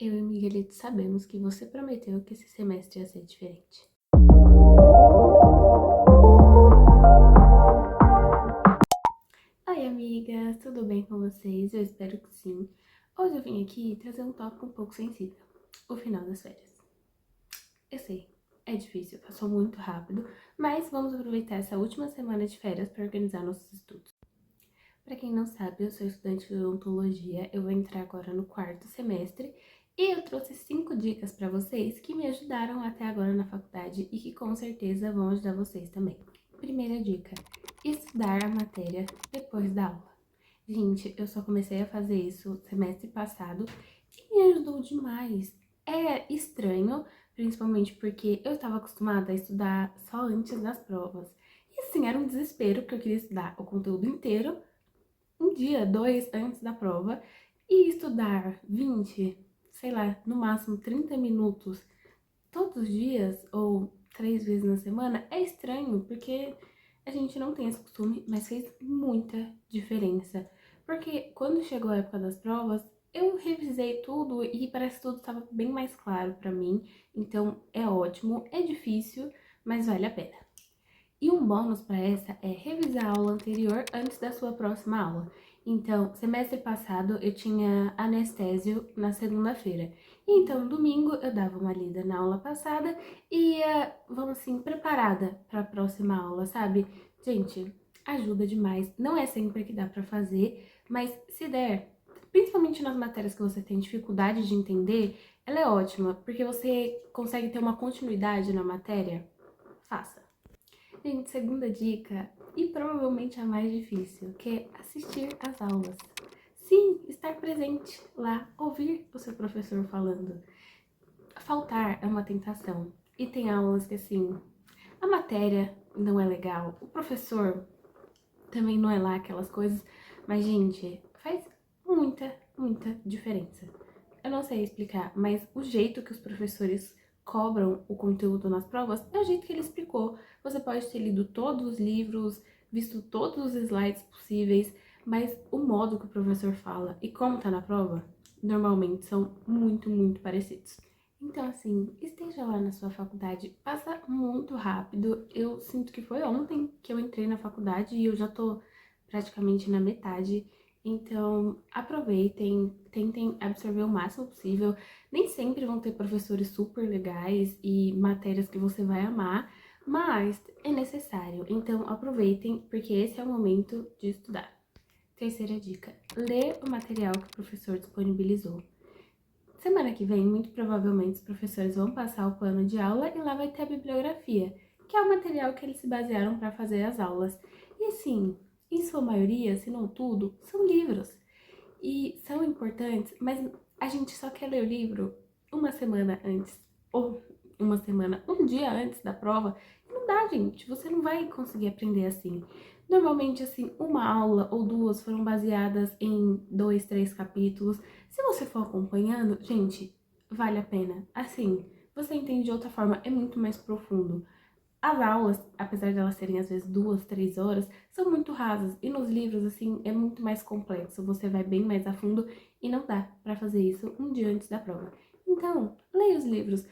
Eu e Miguelito sabemos que você prometeu que esse semestre ia ser diferente. Oi, amigas, tudo bem com vocês? Eu espero que sim. Hoje eu vim aqui trazer um tópico um pouco sensível: o final das férias. Eu sei, é difícil, passou muito rápido, mas vamos aproveitar essa última semana de férias para organizar nossos estudos. Para quem não sabe, eu sou estudante de odontologia, eu vou entrar agora no 4º semestre e eu trouxe 5 dicas para vocês que me ajudaram até agora na faculdade e que com certeza vão ajudar vocês também. Primeira dica: estudar a matéria depois da aula. Gente, eu só comecei a fazer isso semestre passado e me ajudou demais. É estranho, principalmente porque eu estava acostumada a estudar só antes das provas. E assim, era um desespero porque eu queria estudar o conteúdo inteiro um dia, dois antes da prova e estudar 20, sei lá, no máximo 30 minutos todos os dias ou 3 vezes na semana é estranho porque a gente não tem esse costume, mas fez muita diferença. Porque quando chegou a época das provas, eu revisei tudo e parece que tudo estava bem mais claro para mim. Então é ótimo, é difícil, mas vale a pena. E um bônus para essa é revisar a aula anterior antes da sua próxima aula. Então, semestre passado eu tinha anestésio na segunda-feira. Então, domingo eu dava uma lida na aula passada e ia, vamos assim, preparada para a próxima aula, sabe? Gente, ajuda demais. Não é sempre que dá para fazer, mas se der, principalmente nas matérias que você tem dificuldade de entender, ela é ótima, porque você consegue ter uma continuidade na matéria. Faça. Gente, segunda dica, e provavelmente a mais difícil, que é assistir às aulas. Sim, estar presente lá, ouvir o seu professor falando. Faltar é uma tentação. E tem aulas que, assim, a matéria não é legal, o professor também não é lá aquelas coisas, mas, gente, faz muita diferença. Eu não sei explicar, mas o jeito que os professores cobram o conteúdo nas provas é o jeito que ele explicou. Você pode ter lido todos os livros, visto todos os slides possíveis, mas o modo que o professor fala e como tá na prova, normalmente são muito parecidos. Então, assim, esteja lá na sua faculdade, passa muito rápido. Eu sinto que foi ontem que eu entrei na faculdade e eu já tô praticamente na metade. Então, aproveitem, tentem absorver o máximo possível. Nem sempre vão ter professores super legais e matérias que você vai amar, mas é necessário. Então, aproveitem, porque esse é o momento de estudar. Terceira dica: lê o material que o professor disponibilizou. Semana que vem, muito provavelmente, os professores vão passar o plano de aula e lá vai ter a bibliografia, que é o material que eles se basearam para fazer as aulas. E assim, em sua maioria, se não tudo, são livros. E são importantes, mas a gente só quer ler o livro uma semana antes, ou uma semana, um dia antes da prova. Não dá, gente, você não vai conseguir aprender assim. Normalmente, assim, uma aula ou duas foram baseadas em 2, 3 capítulos. Se você for acompanhando, gente, vale a pena. Assim, você entende de outra forma, é muito mais profundo. As aulas, apesar de elas serem às vezes 2, 3 horas, são muito rasas. E nos livros, assim, é muito mais complexo. Você vai bem mais a fundo e não dá pra fazer isso um dia antes da prova. Então, leia os livros.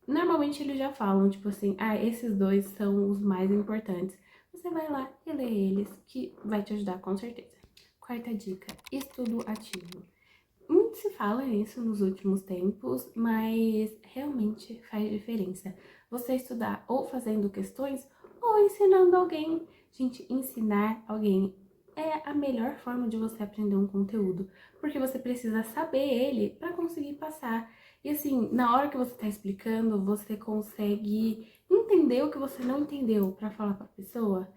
Normalmente eles já falam, tipo assim, esses dois são os mais importantes. Você vai lá e lê eles, que vai te ajudar com certeza. Quarta dica: estudo ativo. Muito se fala isso nos últimos tempos, mas realmente faz diferença. Você estudar ou fazendo questões ou ensinando alguém. Gente, ensinar alguém é a melhor forma de você aprender um conteúdo, porque você precisa saber ele para conseguir passar. E assim, na hora que você está explicando, você consegue entender o que você não entendeu para falar para a pessoa.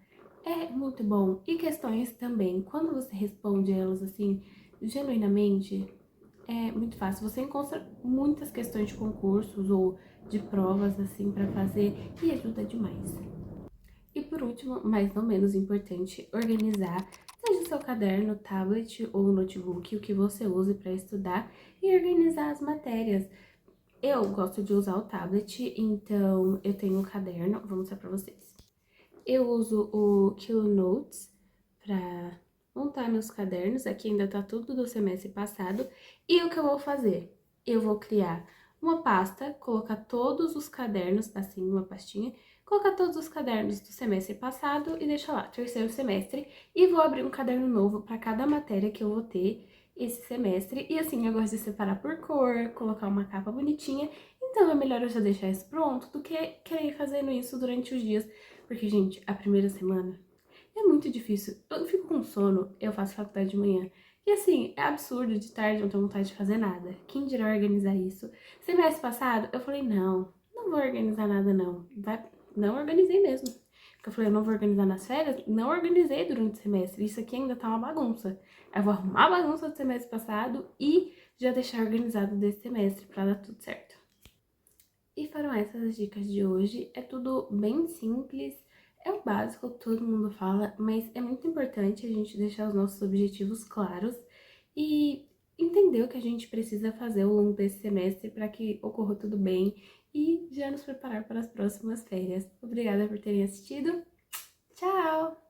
É muito bom. E questões também, quando você responde elas assim, genuinamente, é muito fácil. Você encontra muitas questões de concursos ou de provas assim para fazer e ajuda demais. E por último, mas não menos importante, organizar, seja o seu caderno, tablet ou notebook, o que você use para estudar e organizar as matérias. Eu gosto de usar o tablet, então eu tenho um caderno, vou mostrar para vocês. Eu uso o Kill Notes para montar meus cadernos, aqui ainda tá tudo do semestre passado. E o que eu vou fazer? eu vou criar uma pasta, colocar todos os cadernos, assim, uma pastinha, colocar todos os cadernos do semestre passado e deixar lá, terceiro semestre, e vou abrir um caderno novo para cada matéria que eu vou ter esse semestre. E assim, eu gosto de separar por cor, colocar uma capa bonitinha, então é melhor eu já deixar isso pronto do que querer ir fazendo isso durante os dias, porque, gente, a primeira semana é muito difícil. Eu fico com sono, eu faço faculdade de manhã. E assim, é absurdo, de tarde não tenho vontade de fazer nada. Quem dirá organizar isso? Semestre passado, eu falei, não vou organizar nada não. Não organizei mesmo. Porque eu falei, eu não vou organizar nas férias, não organizei durante o semestre. Isso aqui ainda tá uma bagunça. Eu vou arrumar a bagunça do semestre passado e já deixar organizado desse semestre pra dar tudo certo. E foram essas as dicas de hoje. É tudo bem simples, é o básico que todo mundo fala, mas é muito importante a gente deixar os nossos objetivos claros e entender o que a gente precisa fazer ao longo desse semestre para que ocorra tudo bem e já nos preparar para as próximas férias. Obrigada por terem assistido. Tchau!